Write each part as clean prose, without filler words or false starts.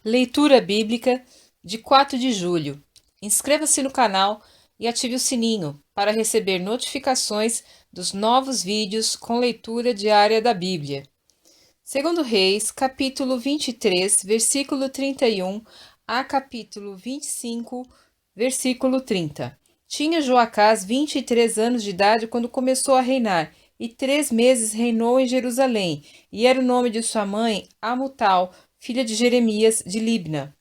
Leitura bíblica de 4 de julho. Inscreva-se no canal e ative o sininho para receber notificações dos novos vídeos com leitura diária da Bíblia. Segundo Reis, capítulo 23, versículo 31 a capítulo 25, versículo 30. Tinha Joacás 23 anos de idade quando começou a reinar, e 3 meses reinou em Jerusalém, e era o nome de sua mãe Amutal, filha de Jeremias de Libna.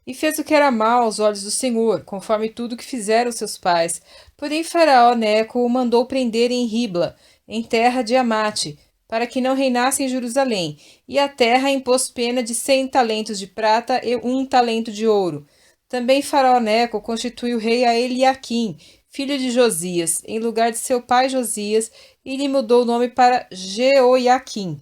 E fez o que era mal aos olhos do Senhor, conforme tudo que fizeram seus pais. Porém Faraó Neco o mandou prender em Ribla, em terra de Amate, para que não reinasse em Jerusalém, e a terra impôs pena de 100 talentos de prata e 1 talento de ouro. Também Faraó Neco constituiu rei a Eliaquim, filho de Josias, em lugar de seu pai Josias, e lhe mudou o nome para Jeoiaquim.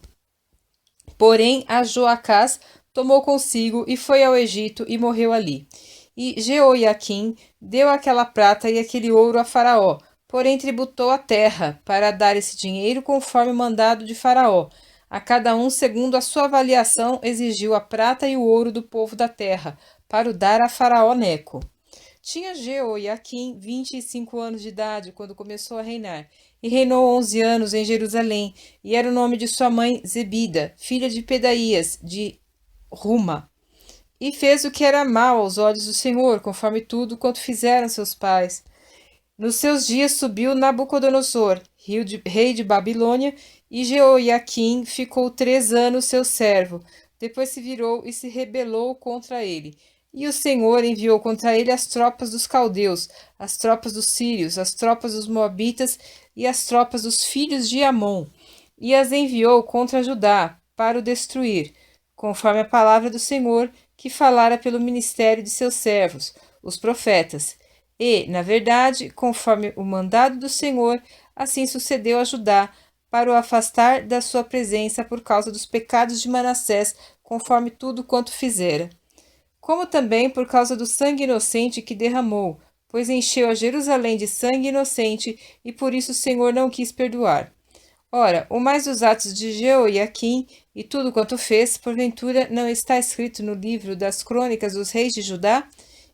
Porém, a Joacás tomou consigo e foi ao Egito e morreu ali. E Jeoiaquim deu aquela prata e aquele ouro a Faraó, porém tributou a terra, para dar esse dinheiro conforme o mandado de Faraó. A cada um, segundo a sua avaliação, exigiu a prata e o ouro do povo da terra, para o dar a Faraó Neco. Tinha Jeoiaquim 25 anos de idade quando começou a reinar, e reinou 11 anos em Jerusalém, e era o nome de sua mãe Zebida, filha de Pedaías, de Ruma. E fez o que era mal aos olhos do Senhor, conforme tudo quanto fizeram seus pais. Nos seus dias subiu Nabucodonosor, rei de Babilônia, e Jeoiaquim ficou 3 anos seu servo. Depois se virou e se rebelou contra ele. E o Senhor enviou contra ele as tropas dos caldeus, as tropas dos sírios, as tropas dos moabitas e as tropas dos filhos de Amon, e as enviou contra Judá, para o destruir, conforme a palavra do Senhor, que falara pelo ministério de seus servos, os profetas. E, na verdade, conforme o mandado do Senhor, assim sucedeu a Judá, para o afastar da sua presença por causa dos pecados de Manassés, conforme tudo quanto fizera. Como também por causa do sangue inocente que derramou, pois encheu a Jerusalém de sangue inocente, e por isso o Senhor não quis perdoar. Ora, o mais dos atos de Jeoiaquim e tudo quanto fez, porventura não está escrito no livro das crônicas dos reis de Judá?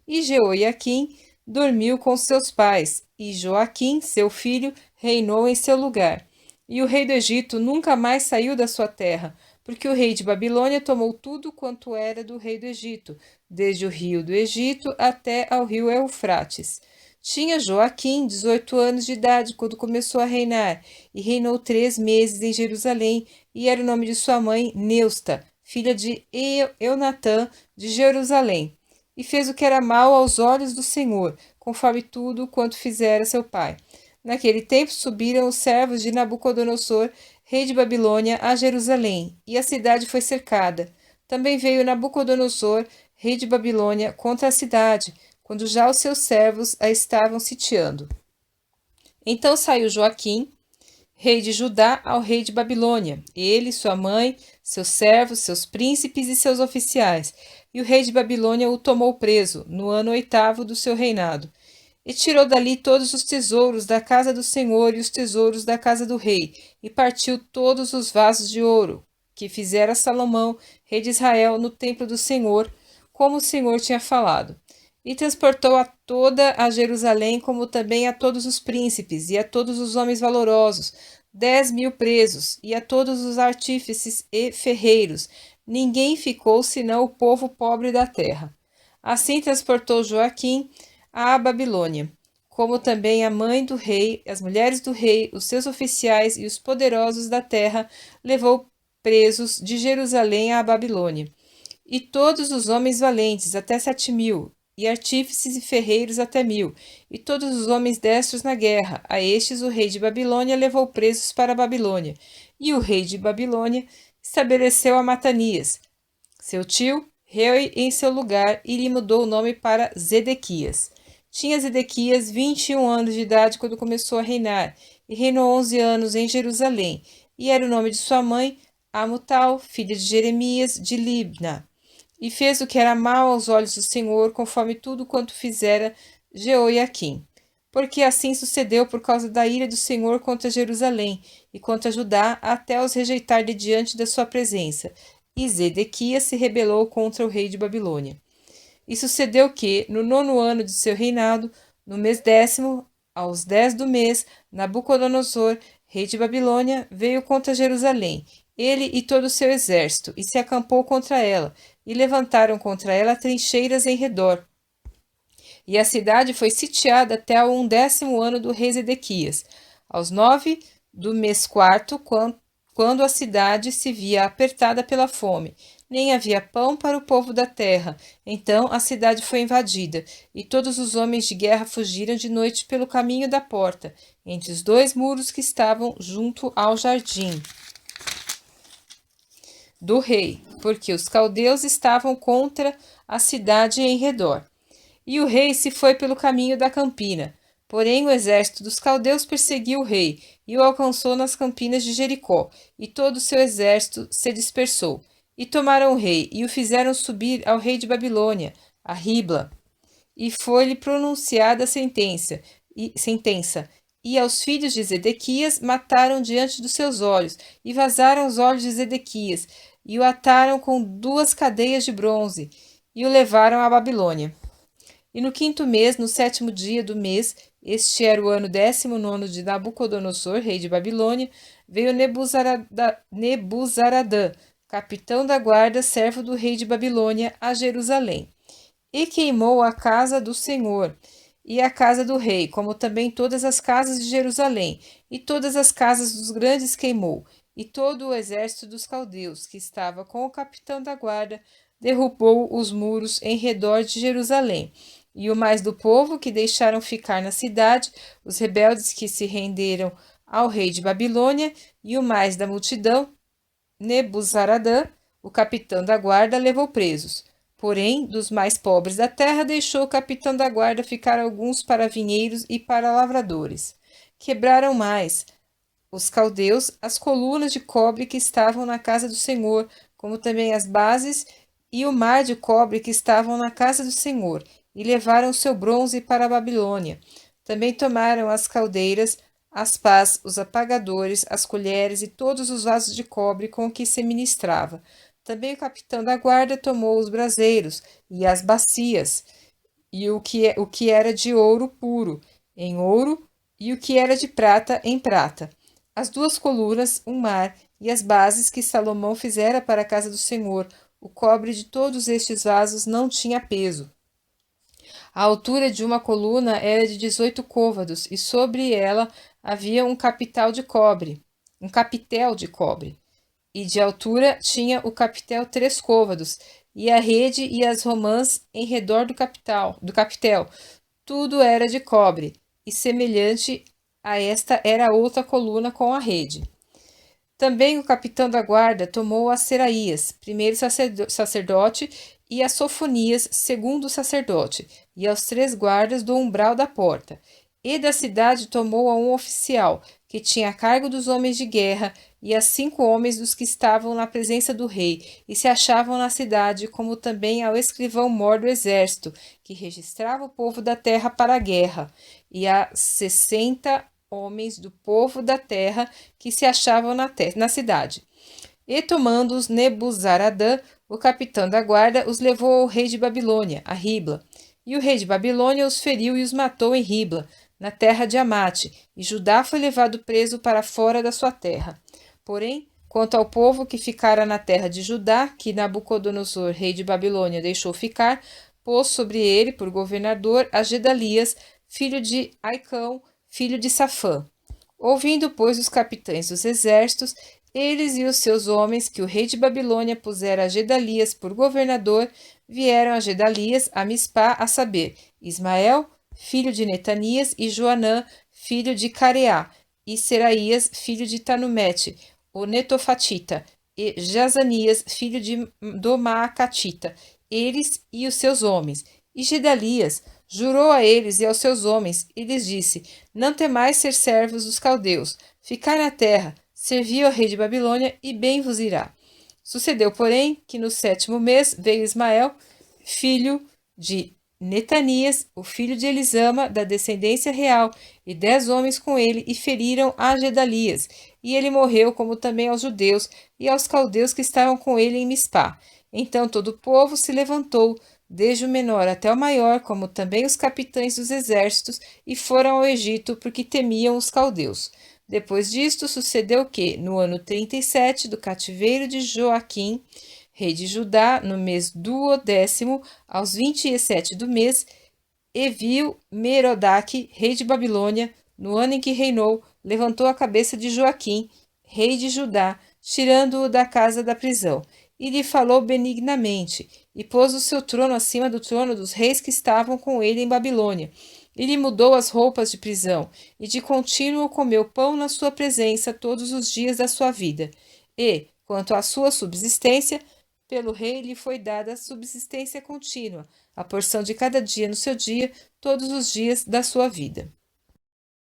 E Jeoiaquim dormiu com seus pais, e Joaquim, seu filho, reinou em seu lugar. E o rei do Egito nunca mais saiu da sua terra, porque o rei de Babilônia tomou tudo quanto era do rei do Egito, desde o rio do Egito até ao rio Eufrates. Tinha Joaquim 18 anos de idade quando começou a reinar, e reinou 3 meses em Jerusalém, e era o nome de sua mãe Neusta, filha de Eunatã de Jerusalém. E fez o que era mal aos olhos do Senhor, conforme tudo quanto fizera seu pai. Naquele tempo subiram os servos de Nabucodonosor, rei de Babilônia, a Jerusalém, e a cidade foi cercada. Também veio Nabucodonosor, rei de Babilônia, contra a cidade, quando já os seus servos a estavam sitiando. Então saiu Joaquim, rei de Judá, ao rei de Babilônia, ele, sua mãe, seus servos, seus príncipes e seus oficiais. E o rei de Babilônia o tomou preso, no ano 8º do seu reinado. E tirou dali todos os tesouros da casa do Senhor e os tesouros da casa do rei, e partiu todos os vasos de ouro que fizera Salomão, rei de Israel, no templo do Senhor, como o Senhor tinha falado. E transportou a toda a Jerusalém, como também a todos os príncipes e a todos os homens valorosos, 10.000 presos, e a todos os artífices e ferreiros. Ninguém ficou senão o povo pobre da terra. Assim transportou Joaquim à Babilônia, como também a mãe do rei, as mulheres do rei, os seus oficiais e os poderosos da terra, levou presos de Jerusalém à Babilônia. E todos os homens valentes, até 7.000, e artífices e ferreiros até 1.000, e todos os homens destros na guerra. A estes o rei de Babilônia levou presos para a Babilônia. E o rei de Babilônia estabeleceu a Matanias, seu tio, rei em seu lugar, e lhe mudou o nome para Zedequias. Tinha Zedequias 21 anos de idade quando começou a reinar, e reinou 11 anos em Jerusalém, e era o nome de sua mãe Amutal, filha de Jeremias de Libna. E fez o que era mal aos olhos do Senhor, conforme tudo quanto fizera Jeoiaquim. Porque assim sucedeu por causa da ira do Senhor contra Jerusalém e contra Judá, até os rejeitar de diante da sua presença. e Zedequias se rebelou contra o rei de Babilônia. E sucedeu que, no 9º ano de seu reinado, no mês 10º, aos 10 do mês, Nabucodonosor, rei de Babilônia, veio contra Jerusalém, ele e todo o seu exército, e se acampou contra ela, e levantaram contra ela trincheiras em redor. E a cidade foi sitiada até ao 11º ano do rei Zedequias, aos 9 do mês 4, quando a cidade se via apertada pela fome, nem havia pão para o povo da terra. Então a cidade foi invadida, e todos os homens de guerra fugiram de noite pelo caminho da porta, entre os 2 muros que estavam junto ao jardim do rei, porque os caldeus estavam contra a cidade em redor. E o rei se foi pelo caminho da campina. Porém, o exército dos caldeus perseguiu o rei e o alcançou nas campinas de Jericó, e todo o seu exército se dispersou. E tomaram o rei e o fizeram subir ao rei de Babilônia, a Ribla. E foi-lhe pronunciada a sentença, e aos filhos de Zedequias mataram diante dos seus olhos, e vazaram os olhos de Zedequias, e o ataram com 2 cadeias de bronze, e o levaram à Babilônia. E no 5º mês, no 7º dia do mês, este era o ano 19º de Nabucodonosor, rei de Babilônia, veio Nebuzaradã, capitão da guarda, servo do rei de Babilônia, a Jerusalém. E queimou a casa do Senhor e a casa do rei, como também todas as casas de Jerusalém, e todas as casas dos grandes queimou, e todo o exército dos caldeus, que estava com o capitão da guarda, derrubou os muros em redor de Jerusalém. E o mais do povo que deixaram ficar na cidade, os rebeldes que se renderam ao rei de Babilônia, e o mais da multidão, Nebuzaradã, o capitão da guarda, levou presos. Porém, dos mais pobres da terra, deixou o capitão da guarda ficar alguns para vinheiros e para lavradores. Quebraram mais os caldeus as colunas de cobre que estavam na casa do Senhor, como também as bases e o mar de cobre que estavam na casa do Senhor, e levaram o seu bronze para a Babilônia. Também tomaram as caldeiras, as pás, os apagadores, as colheres e todos os vasos de cobre com que se ministrava. Também o capitão da guarda tomou os braseiros e as bacias, e o que era de ouro puro, em ouro, e o que era de prata, em prata. As 2 colunas, um mar, e as bases que Salomão fizera para a casa do Senhor. O cobre de todos estes vasos não tinha peso. A altura de uma coluna era de 18 côvados, e sobre ela havia um capitel de cobre. E de altura tinha o capitel 3 côvados, e a rede e as romãs em redor do capitel. Tudo era de cobre, e semelhante a esta era a outra coluna com a rede. Também o capitão da guarda tomou a Seraías, primeiro sacerdote, e a Sofonias, segundo sacerdote, e aos 3 guardas do umbral da porta. E da cidade tomou a um oficial, que tinha a cargo dos homens de guerra, e a 5 homens dos que estavam na presença do rei, e se achavam na cidade, como também ao escrivão-mor do exército, que registrava o povo da terra para a guerra, e a 60 homens do povo da terra que se achavam na cidade. E tomando-os Nebuzaradã, o capitão da guarda, os levou ao rei de Babilônia, a Ribla. E o rei de Babilônia os feriu e os matou em Ribla, na terra de Amate, e Judá foi levado preso para fora da sua terra. Porém, quanto ao povo que ficara na terra de Judá, que Nabucodonosor, rei de Babilônia, deixou ficar, pôs sobre ele por governador a Gedalias, filho de Aicão, filho de Safã. Ouvindo, pois, os capitães dos exércitos, eles e os seus homens, que o rei de Babilônia pusera a Gedalias por governador, vieram a Gedalias a Mispá, a saber, Ismael, filho de Netanias, e Joanã, filho de Careá, e Seraías, filho de Tanumete, o Netofatita, e Jazanias, filho do Maacatita, eles e os seus homens. E Gedalias jurou a eles e aos seus homens, e lhes disse: Não temais ser servos dos caldeus, ficai na terra, servi ao rei de Babilônia, e bem vos irá. Sucedeu, porém, que no 7º mês veio Ismael, filho de Netanias, o filho de Elisama, da descendência real, e 10 homens com ele, e feriram a Gedalias. e ele morreu, como também aos judeus e aos caldeus que estavam com ele em Mispá. Então todo o povo se levantou, desde o menor até o maior, como também os capitães dos exércitos, e foram ao Egito, porque temiam os caldeus. Depois disto, sucedeu que, no ano 37 do cativeiro de Joaquim, rei de Judá, no mês 12º, aos 27 do mês, Evil-Merodach, rei de Babilônia, no ano em que reinou, levantou a cabeça de Joaquim, rei de Judá, tirando-o da casa da prisão, e lhe falou benignamente, e pôs o seu trono acima do trono dos reis que estavam com ele em Babilônia. E lhe mudou as roupas de prisão, e de contínuo comeu pão na sua presença todos os dias da sua vida. E, quanto à sua subsistência, pelo rei lhe foi dada subsistência contínua, a porção de cada dia no seu dia, todos os dias da sua vida.